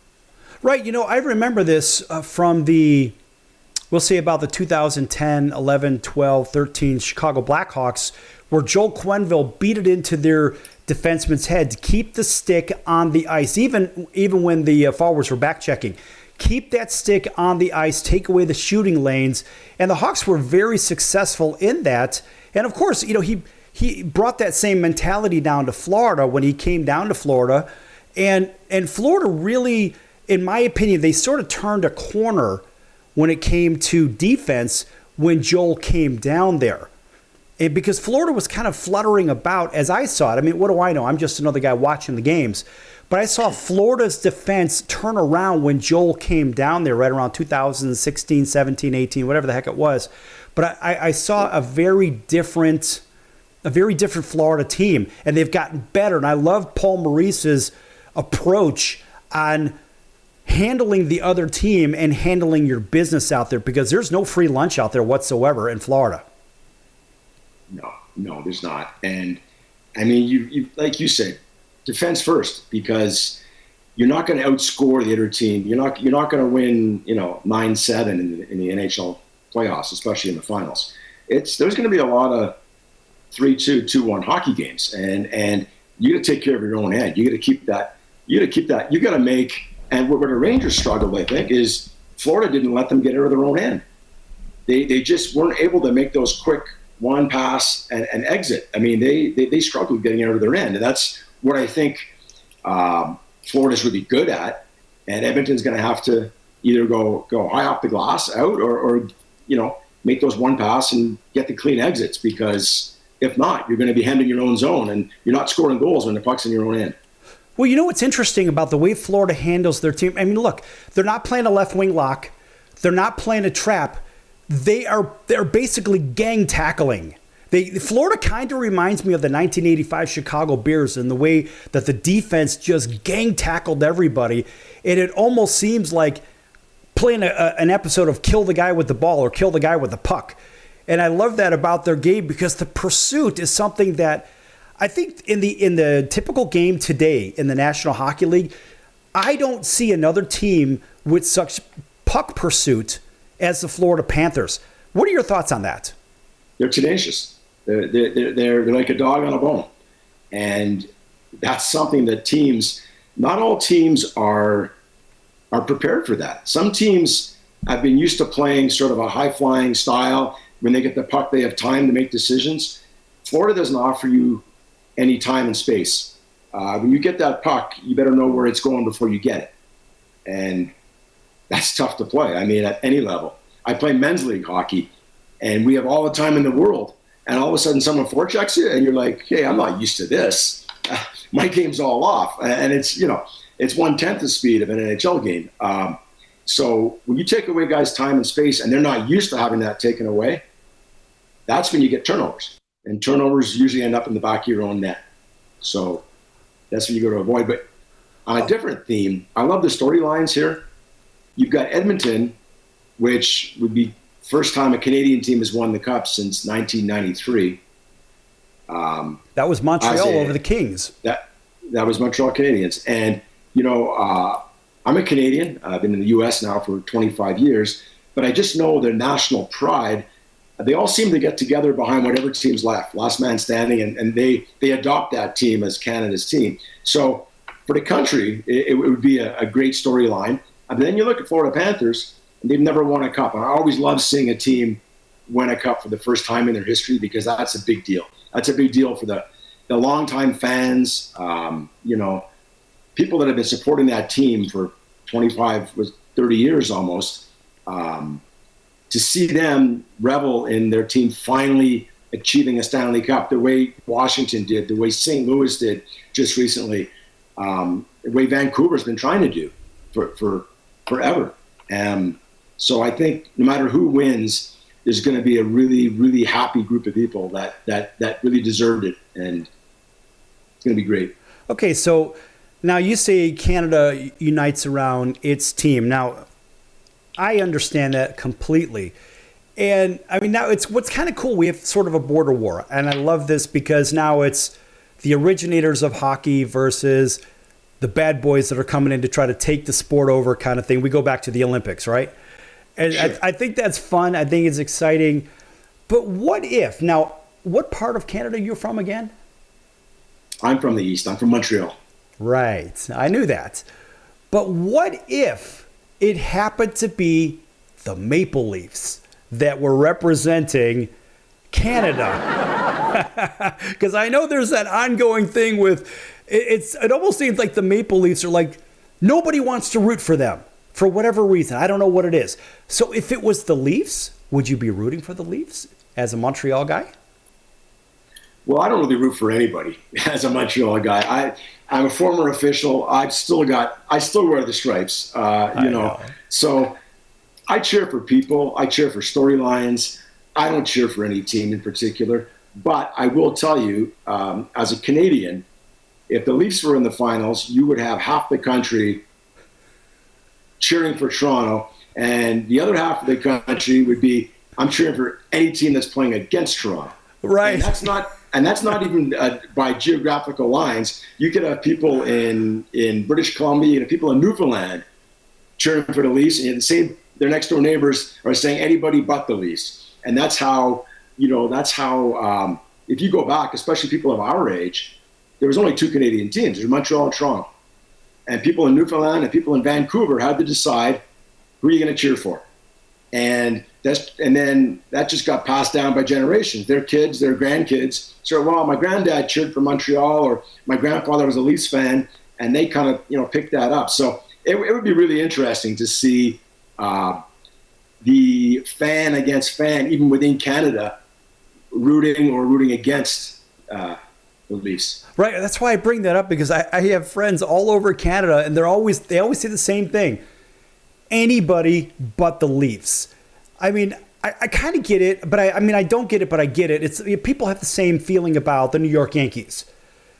Right. I remember this from we'll say about the 2010, 11, 12, 13 Chicago Blackhawks, where Joel Quenneville beat it into their defenseman's head to keep the stick on the ice, even when the forwards were back checking. Keep that stick on the ice, take away the shooting lanes. And the Hawks were very successful in that. And of course, he brought that same mentality down to Florida when he came down to Florida. And Florida really, in my opinion, they sort of turned a corner when it came to defense when Joel came down there. Because Florida was kind of fluttering about as I saw it. I mean, what do I know? I'm just another guy watching the games. But I saw Florida's defense turn around when Joel came down there right around 2016, 17, 18, whatever the heck it was. But I saw a very different Florida team, and they've gotten better. And I love Paul Maurice's approach on handling the other team and handling your business out there, because there's no free lunch out there whatsoever in Florida. No, there's not. And I mean, you like you said, defense first, because you're not going to outscore the other team. You're not going to win, 9-7 in the NHL playoffs, especially in the finals. There's going to be a lot of 3-2, 2-1 hockey games, and you got to take care of your own end. You got to keep that. You got to make. And where the Rangers struggled, I think, is Florida didn't let them get out of their own end. They just weren't able to make those quick one pass and exit. I mean, they struggled getting out of their end, and that's what I think Florida's really good at. And Edmonton's going to have to either go high off the glass out, or make those one pass and get the clean exits, because if not, you're going to be hemmed in your own zone and you're not scoring goals when the puck's in your own end. Well, you know what's interesting about the way Florida handles their team? I mean, look, they're not playing a left wing lock. They're not playing a trap. They're basically gang tackling. Florida kind of reminds me of the 1985 Chicago Bears in the way that the defense just gang tackled everybody. And it almost seems like playing an episode of kill the guy with the ball or kill the guy with the puck. And I love that about their game, because the pursuit is something that I think in the typical game today in the National Hockey League, I don't see another team with such puck pursuit as the Florida Panthers. What are your thoughts on that? They're tenacious. They're like a dog on a bone. And that's something that not all teams are prepared for that. Some teams have been used to playing sort of a high-flying style. When they get the puck, they have time to make decisions. Florida doesn't offer you any time and space. When you get that puck, you better know where it's going before you get it. And that's tough to play. I mean, at any level. I play men's league hockey, and we have all the time in the world. And all of a sudden someone forechecks you, and you're like, hey, I'm not used to this. My game's all off. And it's 1/10 the speed of an NHL game. So when you take away guys' time and space, and they're not used to having that taken away, that's when you get turnovers. And turnovers usually end up in the back of your own net. So that's what you got to avoid. But on a different theme, I love the storylines here. You've got Edmonton, which would be first time a Canadian team has won the Cup since 1993. That was Montreal over the Kings. That was Montreal Canadiens. And, I'm a Canadian. I've been in the U.S. now for 25 years. But I just know their national pride. They all seem to get together behind whatever team's left, last man standing, and they adopt that team as Canada's team. So for the country, it would be a great storyline. And then you look at Florida Panthers, and they've never won a cup. And I always love seeing a team win a cup for the first time in their history, because that's a big deal. That's a big deal for the longtime fans, people that have been supporting that team for 30 years almost. To see them revel in their team finally achieving a Stanley Cup, the way Washington did, the way St. Louis did just recently, the way Vancouver's been trying to do for forever. So I think no matter who wins, there's going to be a really, really happy group of people that really deserved it, and it's going to be great. Okay, so now you say Canada unites around its team. Now, I understand that completely. And I mean, now what's kind of cool. We have sort of a border war. And I love this because now it's the originators of hockey versus the bad boys that are coming in to try to take the sport over kind of thing. We go back to the Olympics, right? And sure. I think that's fun. I think it's exciting. But what if, now, what part of Canada are you from again? I'm from the East. I'm from Montreal. Right. I knew that. But what if it happened to be the Maple Leafs that were representing Canada? Because I know there's that ongoing thing with, it almost seems like the Maple Leafs are like, nobody wants to root for them for whatever reason. I don't know what it is. So if it was the Leafs, would you be rooting for the Leafs as a Montreal guy? Well, I don't really root for anybody as a Montreal guy. I'm a former official. I still wear the stripes, know. So I cheer for people. I cheer for storylines. I don't cheer for any team in particular. But I will tell you, as a Canadian, if the Leafs were in the finals, you would have half the country cheering for Toronto, and the other half of the country would be, I'm cheering for any team that's playing against Toronto. Right. And that's not even by geographical lines. You could have people in British Columbia, people in Newfoundland cheering for the Leafs, and their next door neighbors are saying anybody but the Leafs. And that's how if you go back, especially people of our age, there was only 2 Canadian teams. There's Montreal and Toronto. And people in Newfoundland and people in Vancouver had to decide who are you going to cheer for. And then that just got passed down by generations. Their kids, their grandkids. So, well, my granddad cheered for Montreal, or my grandfather was a Leafs fan, and they kind of picked that up. So it would be really interesting to see the fan against fan, even within Canada, rooting against the Leafs. Right. That's why I bring that up, because I have friends all over Canada, and they always say the same thing. Anybody but the Leafs. I mean, I kind of get it, but I don't get it, but I get it. People have the same feeling about the New York Yankees.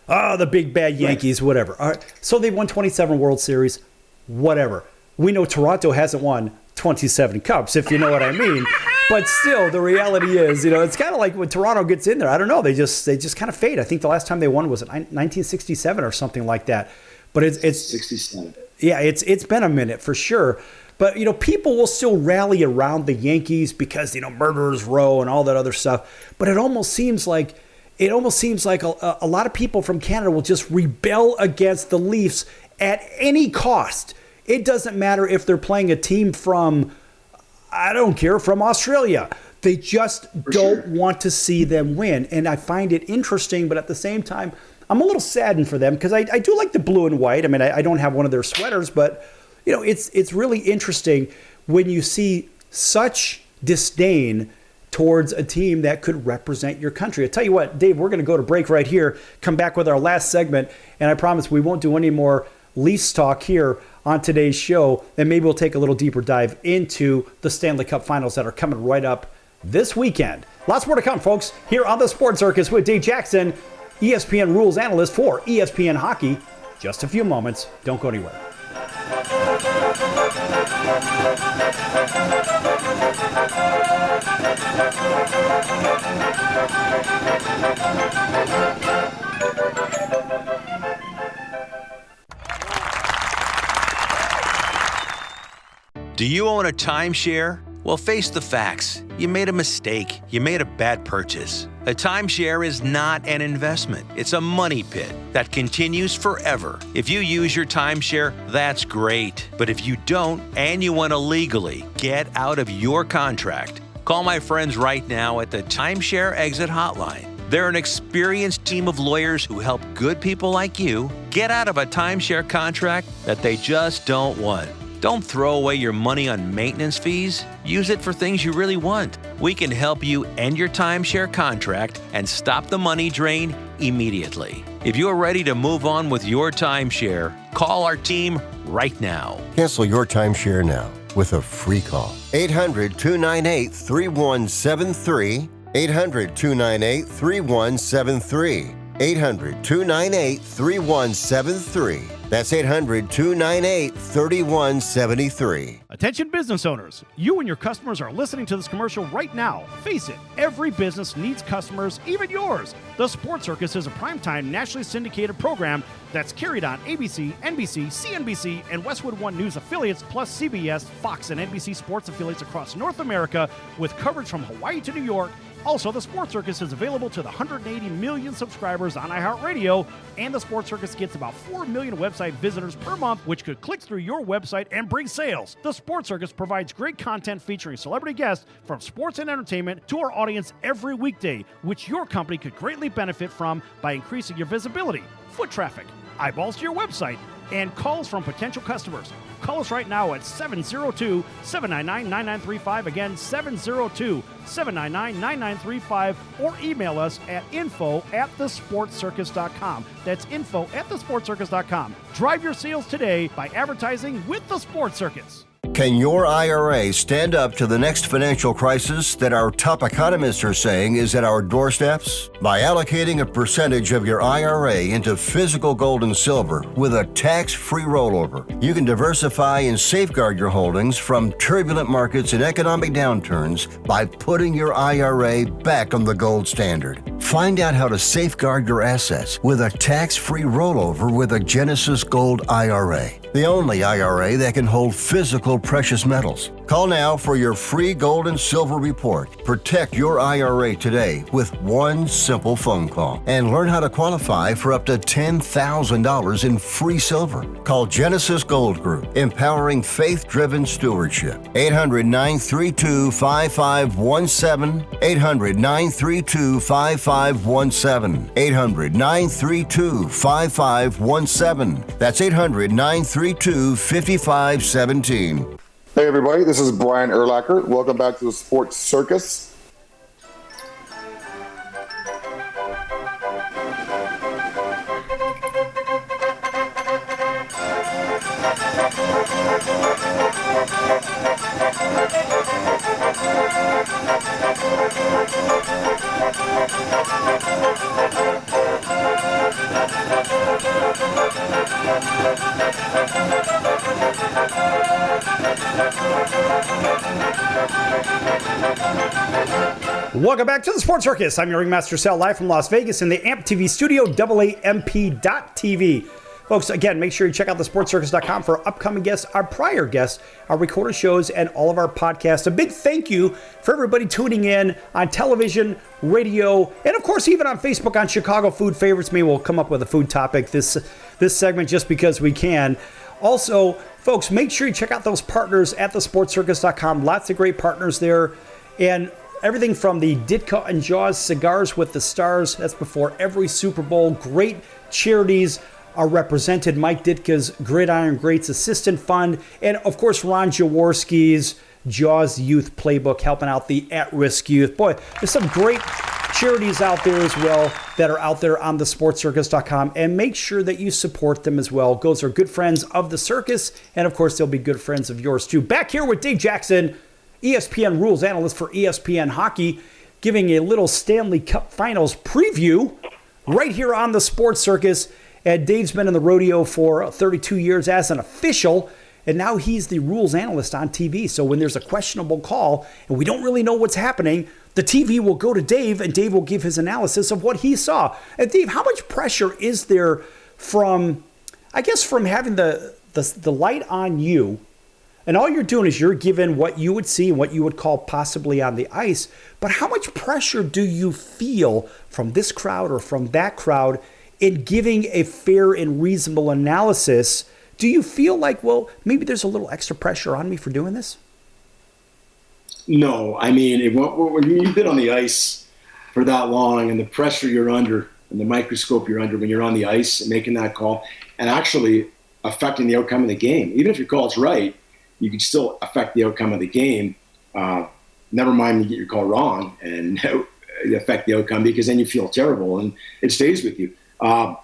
Oh, the big bad Yankees, whatever. All right. So they won 27 World Series, whatever. We know Toronto hasn't won 27 Cups, if you know what I mean. But still, the reality is, it's kind of like when Toronto gets in there. I don't know. They just kind of fade. I think the last time they won was 1967 or something like that. But it's 67. Yeah, it's been a minute for sure. But, people will still rally around the Yankees because, Murderers Row and all that other stuff. But it almost seems like a lot of people from Canada will just rebel against the Leafs at any cost. It doesn't matter if they're playing a team from, I don't care, from Australia. They just don't want to see them win. And I find it interesting, but at the same time, I'm a little saddened for them because I do like the blue and white. I mean, I don't have one of their sweaters, but it's really interesting when you see such disdain towards a team that could represent your country. I tell you what, Dave, we're going to go to break right here, come back with our last segment, and I promise we won't do any more Leafs talk here on today's show, and maybe we'll take a little deeper dive into the Stanley Cup Finals that are coming right up this weekend. Lots more to come, folks, here on the Sports Circus with Dave Jackson, ESPN rules analyst for ESPN Hockey. Just a few moments. Don't go anywhere. Do you own a timeshare? Well, face the facts. You made a mistake. You made a bad purchase. A timeshare is not an investment. It's a money pit that continues forever. If you use your timeshare, that's great. But if you don't, and you want to legally get out of your contract, call my friends right now at the Timeshare Exit Hotline. They're an experienced team of lawyers who help good people like you get out of a timeshare contract that they just don't want. Don't throw away your money on maintenance fees. Use it for things you really want. We can help you end your timeshare contract and stop the money drain immediately. If you're ready to move on with your timeshare, call our team right now. Cancel your timeshare now with a free call. 800-298-3173. 800-298-3173. 800-298-3173. That's 800-298-3173. Attention business owners, you and your customers are listening to this commercial right now. Face it, every business needs customers, even yours. The Sports Circus is a primetime nationally syndicated program that's carried on ABC, NBC, CNBC, and Westwood One News affiliates, plus CBS, Fox, and NBC sports affiliates across North America, with coverage from Hawaii to New York. Also, the Sports Circus is available to the 180 million subscribers on iHeartRadio, and the Sports Circus gets about 4 million website visitors per month, which could click through your website and bring sales. The Sports Circus provides great content featuring celebrity guests from sports and entertainment to our audience every weekday, which your company could greatly benefit from by increasing your visibility, foot traffic, eyeballs to your website, and calls from potential customers. Call us right now at 702-799-9935. Again, 702-799-9935. Or email us at info@thesportscircus.com. That's info@thesportscircus.com. Drive your sales today by advertising with the Sports Circus. Can your IRA stand up to the next financial crisis that our top economists are saying is at our doorsteps? By allocating a percentage of your IRA into physical gold and silver with a tax-free rollover, you can diversify and safeguard your holdings from turbulent markets and economic downturns by putting your IRA back on the gold standard. Find out how to safeguard your assets with a tax-free rollover with a Genesis Gold IRA, the only IRA that can hold physical precious metals. Call now for your free gold and silver report. Protect your IRA today with one simple phone call and learn how to qualify for up to $10,000 in free silver. Call Genesis Gold Group, empowering faith-driven stewardship. 800-932-5517. 800-932-5517. 800-932-5517. That's 800-932-5517. Hey everybody, this is Brian Urlacher. Welcome back to the Sports Circus. Welcome back to the Sports Circus. I'm your Ringmaster Sal, live from Las Vegas in the AMP TV studio, AAMP.TV. Folks, again, make sure you check out TheSportsCircus.com for upcoming guests, our prior guests, our recorded shows, and all of our podcasts. A big thank you for everybody tuning in on television, radio, and of course, even on Facebook on Chicago Food Favorites. Maybe we'll come up with a food topic this segment just because we can. Also, folks, make sure you check out those partners at TheSportsCircus.com. Lots of great partners there. And everything from the Ditka and Jaws Cigars with the Stars. That's before every Super Bowl. Great charities are represented. Mike Ditka's Gridiron Greats Assistant Fund. And, of course, Ron Jaworski's Jaws Youth Playbook, helping out the at-risk youth. Boy, there's some great charities out there as well that are out there on thesportscircus.com. And make sure that you support them as well. Those are good friends of the circus. And, of course, they'll be good friends of yours, too. Back here with Dave Jackson, ESPN rules analyst for ESPN Hockey, giving a little Stanley Cup Finals preview right here on the Sports Circus. And Dave's been in the rodeo for 32 years as an official, and now he's the rules analyst on TV. So when there's a questionable call and we don't really know what's happening, the TV will go to Dave, and Dave will give his analysis of what he saw. And Dave, how much pressure is there from having the light on you? And all you're doing is you're given what you would see and what you would call possibly on the ice. But how much pressure do you feel from this crowd or from that crowd in giving a fair and reasonable analysis? Do you feel like, well, maybe there's a little extra pressure on me for doing this? No. I mean, when you've been on the ice for that long and the pressure you're under and the microscope you're under when you're on the ice and making that call and actually affecting the outcome of the game, even if your call's right, you can still affect the outcome of the game. Never mind when you get your call wrong and affect the outcome, because then you feel terrible and it stays with you. I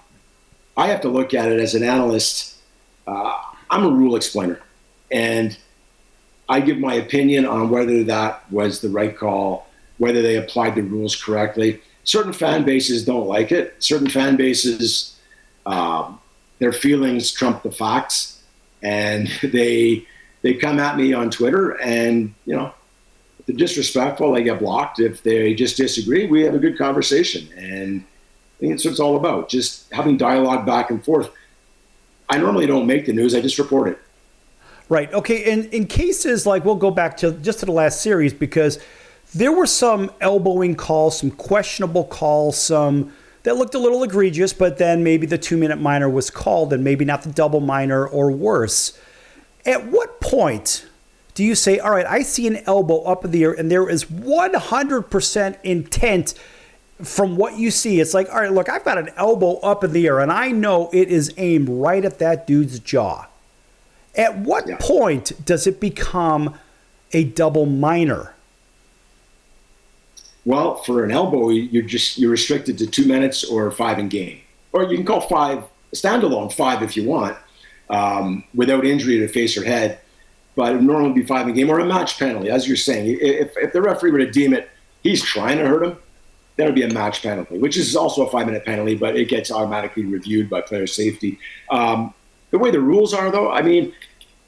have to look at it as an analyst. I'm a rule explainer, and I give my opinion on whether that was the right call, whether they applied the rules correctly. Certain fan bases don't like it. Certain fan bases, their feelings trump the facts, and they come at me on Twitter, and, if they're disrespectful, they get blocked. If they just disagree, we have a good conversation. And I think that's what it's all about, just having dialogue back and forth. I normally don't make the news. I just report it. Right. Okay. And in cases like, we'll go back to the last series, because there were some elbowing calls, some questionable calls, some that looked a little egregious, but then maybe the 2-minute minor was called and maybe not the double minor or worse. At what point do you say, all right, I see an elbow up in the air and there is 100% intent from what you see? It's like, all right, look, I've got an elbow up in the air and I know it is aimed right at that dude's jaw. At what point does it become a double minor? Well, for an elbow, you're restricted to 2 minutes or 5 in game. Or you can call 5, standalone 5 if you want. Without injury to face or head. but it would normally be 5 in a game, or a match penalty, as you're saying. If the referee were to deem it, he's trying to hurt him, that would be a match penalty, which is also a 5-minute penalty, but it gets automatically reviewed by player safety. The way the rules are, though, I mean,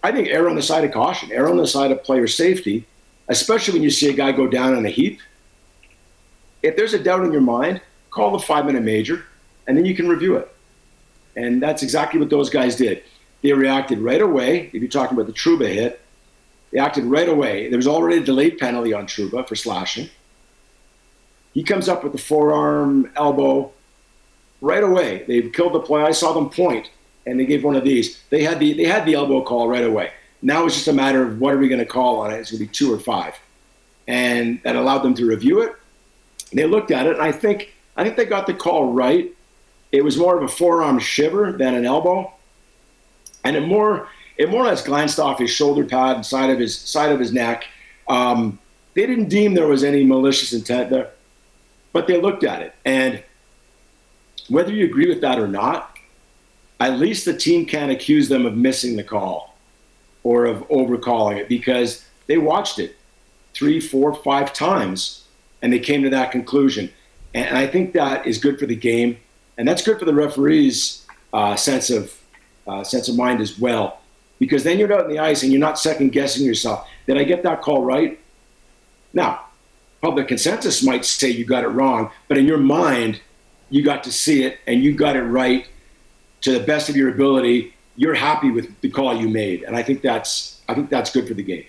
I think err on the side of caution, err on the side of player safety, especially when you see a guy go down on a heap. If there's a doubt in your mind, call the 5-minute major, and then you can review it. And that's exactly what those guys did. They reacted right away. If you're talking about the Trouba hit, they acted right away. There was already a delayed penalty on Trouba for slashing. He comes up with the forearm, elbow, right away. They killed the play. I saw them point, and they gave one of these. They had the elbow call right away. Now it's just a matter of what are we going to call on it. It's going to be 2 or 5. And that allowed them to review it. And they looked at it, and I think they got the call right. It was more of a forearm shiver than an elbow. And it more or less glanced off his shoulder pad and side of his neck. They didn't deem there was any malicious intent there, but they looked at it. And whether you agree with that or not, at least the team can't accuse them of missing the call or of overcalling it, because they watched it 3, 4, 5 times and they came to that conclusion. And I think that is good for the game, and that's good for the referee's sense of mind as well, because then you're out on the ice and you're not second guessing yourself. Did I get that call right? Now, public consensus might say you got it wrong, but in your mind, you got to see it and you got it right to the best of your ability. You're happy with the call you made, and I think that's good for the game.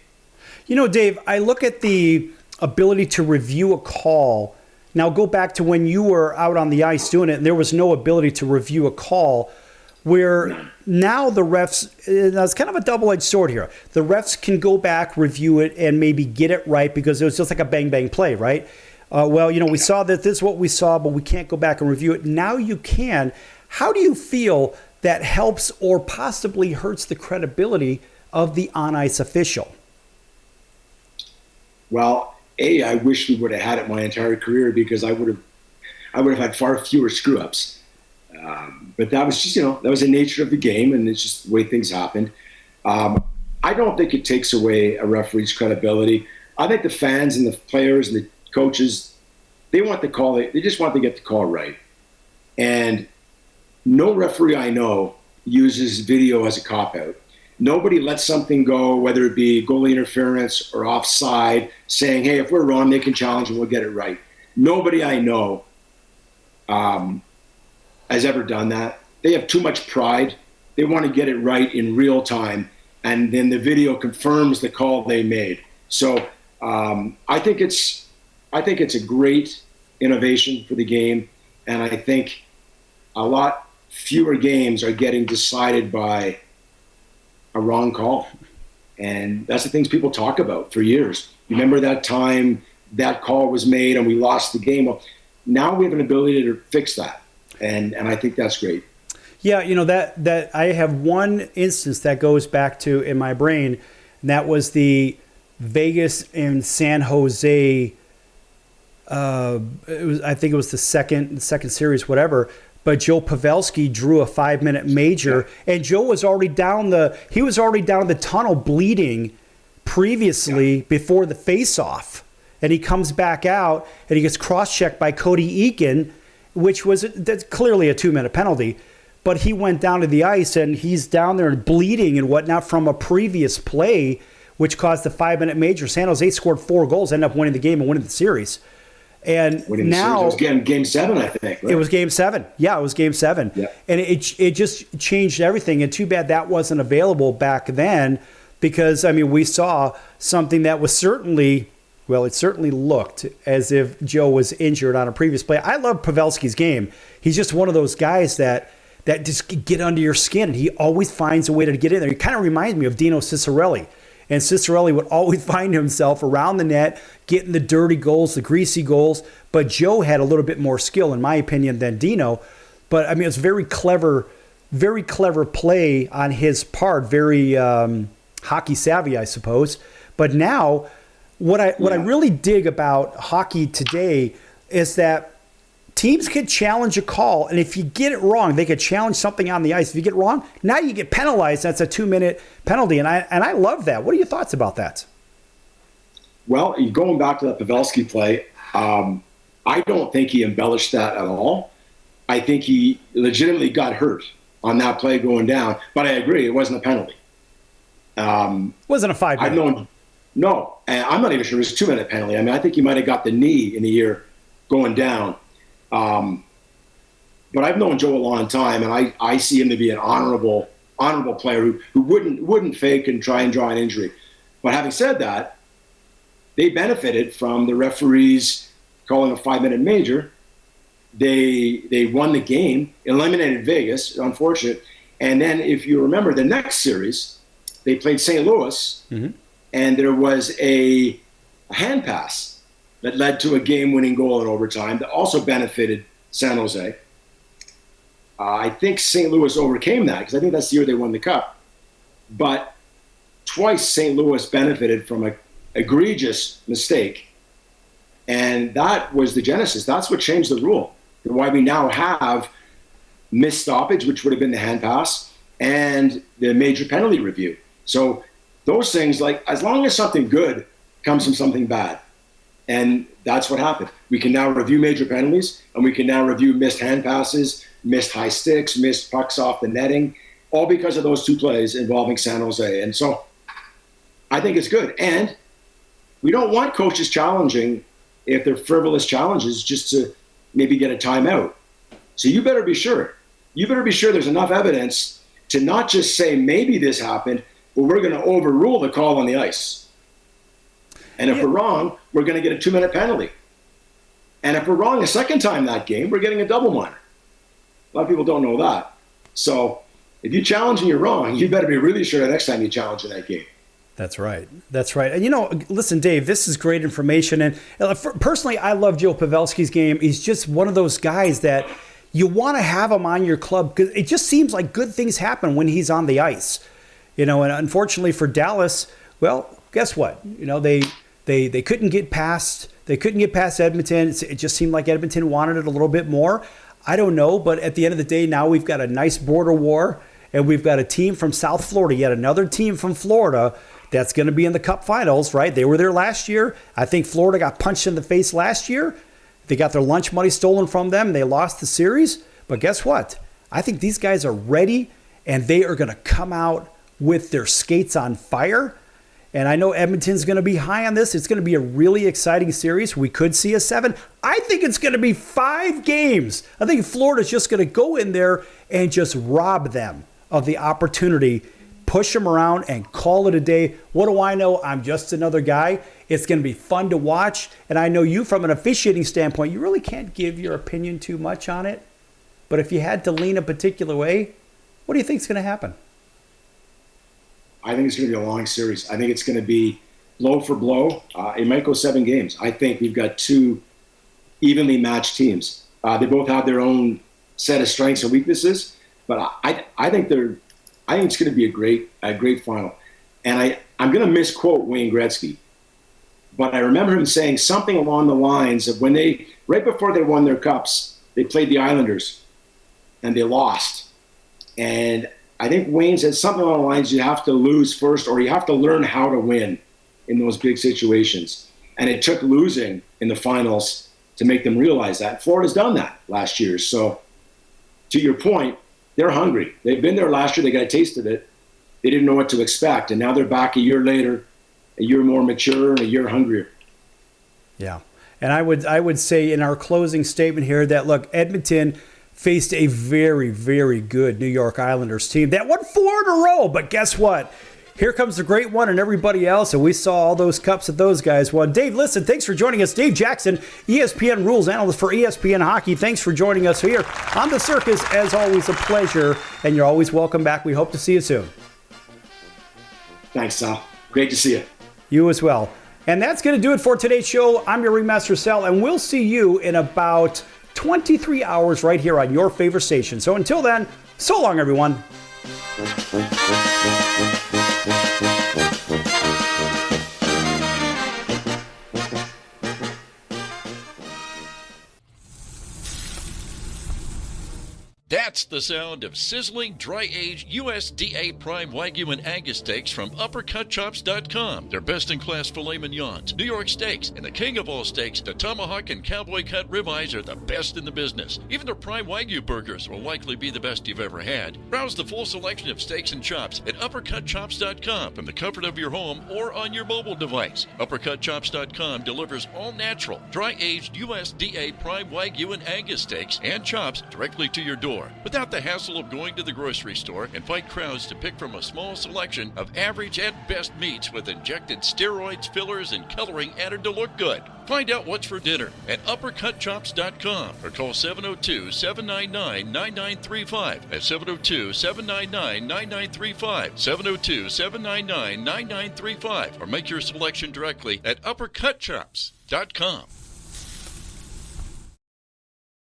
You know, Dave, I look at the ability to review a call. Now go back to when you were out on the ice doing it, and there was no ability to review a call. Where now the refs, it's kind of a double-edged sword here. The refs can go back, review it, and maybe get it right because it was just like a bang-bang play, right? We saw that this is what we saw, but we can't go back and review it. Now you can. How do you feel that helps or possibly hurts the credibility of the on-ice official? Well, I wish we would have had it my entire career, because I would have had far fewer screw-ups. But that was just, that was the nature of the game, and it's just the way things happened. I don't think it takes away a referee's credibility. I think the fans and the players and the coaches, they want the call. They just want to get the call right. And no referee I know uses video as a cop-out. Nobody lets something go, whether it be goalie interference or offside, saying, hey, if we're wrong, they can challenge and we'll get it right. Nobody I know has ever done that. They have too much pride. They want to get it right in real time, and then the video confirms the call they made. So I think it's a great innovation for the game, and I think a lot fewer games are getting decided by a wrong call. And that's the things people talk about for years. Remember that time that call was made and we lost the game? Well, now we have an ability to fix that. And I think that's great. Yeah, that I have one instance that goes back to in my brain, and that was the Vegas and San Jose. I think it was the second series, whatever. But Joe Pavelski drew a 5-minute major, and Joe was already down the tunnel bleeding previously before the face-off, and he comes back out and he gets cross-checked by Cody Eakin, that's clearly a 2-minute penalty, but he went down to the ice and he's down there and bleeding and whatnot from a previous play, which caused the 5-minute major. San Jose scored 4 goals, ended up winning the game and winning the series. And now it was game 7, I think. Right? It was game 7. Yeah, it was game 7. Yeah. And it just changed everything. And too bad that wasn't available back then, because we saw something that was certainly. Well, it certainly looked as if Joe was injured on a previous play. I love Pavelski's game. He's just one of those guys that just get under your skin, and he always finds a way to get in there. He kind of reminds me of Dino Ciccarelli. And Ciccarelli would always find himself around the net, getting the dirty goals, the greasy goals. But Joe had a little bit more skill, in my opinion, than Dino. But, it's very clever play on his part, very hockey savvy, I suppose. But now, what I really dig about hockey today is that teams could challenge a call, and if you get it wrong, they could challenge something on the ice. If you get it wrong, now you get penalized. That's a 2-minute penalty, and I love that. What are your thoughts about that? Well, going back to that Pavelski play, I don't think he embellished that at all. I think he legitimately got hurt on that play going down, but I agree, it wasn't a penalty. Wasn't a 5-minute. No, and I'm not even sure it was a 2-minute penalty. I mean, I think he might have got the knee in the ear going down. But I've known Joe a long time, and I see him to be an honorable player who wouldn't fake and try and draw an injury. But having said that, they benefited from the referees calling a 5-minute major. They won the game, eliminated Vegas, unfortunate. And then if you remember the next series, they played St. Louis, and there was a hand pass that led to a game-winning goal in overtime that also benefited San Jose. I think St. Louis overcame that because I think that's the year they won the Cup. But twice St. Louis benefited from an egregious mistake, and that was the genesis. That's what changed the rule. Why we now have missed stoppage, which would have been the hand pass, and the major penalty review. So those things, like, as long as something good comes from something bad, and that's what happened. We can now review major penalties, and we can now review missed hand passes, missed high sticks, missed pucks off the netting, all because of those two plays involving San Jose. And so I think it's good. And we don't want coaches challenging if they're frivolous challenges just to maybe get a timeout. So you better be sure. You better be sure there's enough evidence to not just say maybe this happened, but we're going to overrule the call on the ice. And if we're wrong, we're going to get a 2-minute penalty. And if we're wrong a second time that game, we're getting a double minor. A lot of people don't know that. So if you challenge and you're wrong, you better be really sure the next time you challenge in that game. That's right. That's right. And, listen, Dave, this is great information. And personally, I love Joe Pavelski's game. He's just one of those guys that you want to have him on your club because it just seems like good things happen when he's on the ice. And unfortunately for Dallas, well, guess what? They couldn't get past Edmonton. It just seemed like Edmonton wanted it a little bit more. I don't know, but at the end of the day, now we've got a nice border war, and we've got a team from South Florida, yet another team from Florida that's going to be in the Cup Finals, right? They were there last year. I think Florida got punched in the face last year. They got their lunch money stolen from them. They lost the series. But guess what? I think these guys are ready, and they are going to come out with their skates on fire. And I know Edmonton's going to be high on this. It's going to be a really exciting series. We could see a 7. I think it's going to be 5 games. I think Florida's just going to go in there and just rob them of the opportunity, push them around, and call it a day. What do I know? I'm just another guy. It's going to be fun to watch. And I know you, from an officiating standpoint, you really can't give your opinion too much on it. But if you had to lean a particular way, what do you think is going to happen? I think it's going to be a long series. I think it's going to be blow for blow. It might go 7 games. I think we've got 2 evenly matched teams. They both have their own set of strengths and weaknesses, but I think it's going to be a great final. And I'm going to misquote Wayne Gretzky, but I remember him saying something along the lines of right before they won their cups, they played the Islanders and they lost. And I think Wayne said something along the lines, you have to lose first, or you have to learn how to win in those big situations. And it took losing in the finals to make them realize that. Florida's done that last year. So to your point, they're hungry. They've been there last year. They got a taste of it. They didn't know what to expect. And now they're back a year later, a year more mature and a year hungrier. Yeah. And I would say in our closing statement here that, look, Edmonton faced a very, very good New York Islanders team that won 4 in a row. But guess what? Here comes the great one and everybody else, and we saw all those cups that those guys won. Dave, listen, thanks for joining us. Dave Jackson, ESPN Rules Analyst for ESPN Hockey. Thanks for joining us here on The Circus. As always, a pleasure, and you're always welcome back. We hope to see you soon. Thanks, Sal. Great to see you. You as well. And that's going to do it for today's show. I'm your Ringmaster Sal, and we'll see you in about 23 hours right here on your favorite station. So until then, so long, everyone. That's the sound of sizzling, dry-aged USDA prime Wagyu and Angus steaks from UpperCutChops.com. Their best-in-class filet mignons, New York steaks, and the king of all steaks, the tomahawk and cowboy cut ribeyes are the best in the business. Even their prime Wagyu burgers will likely be the best you've ever had. Browse the full selection of steaks and chops at UpperCutChops.com from the comfort of your home or on your mobile device. UpperCutChops.com delivers all-natural, dry-aged USDA prime Wagyu and Angus steaks and chops directly to your door, without the hassle of going to the grocery store and fight crowds to pick from a small selection of average and best meats with injected steroids, fillers, and coloring added to look good. Find out what's for dinner at UpperCutChops.com or call 702-799-9935. That's 702-799-9935. 702-799-9935. Or make your selection directly at UpperCutChops.com.